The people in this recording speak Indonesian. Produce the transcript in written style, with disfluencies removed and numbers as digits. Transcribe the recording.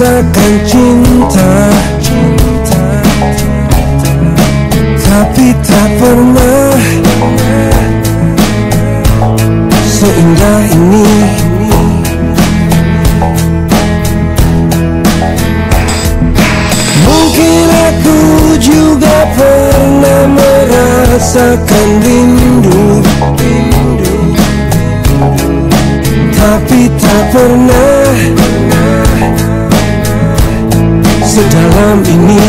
merasakan cinta, tapi tak pernah seindah ini. Mungkin aku juga pernah merasakan rindu, tapi tak pernah sedalam ini.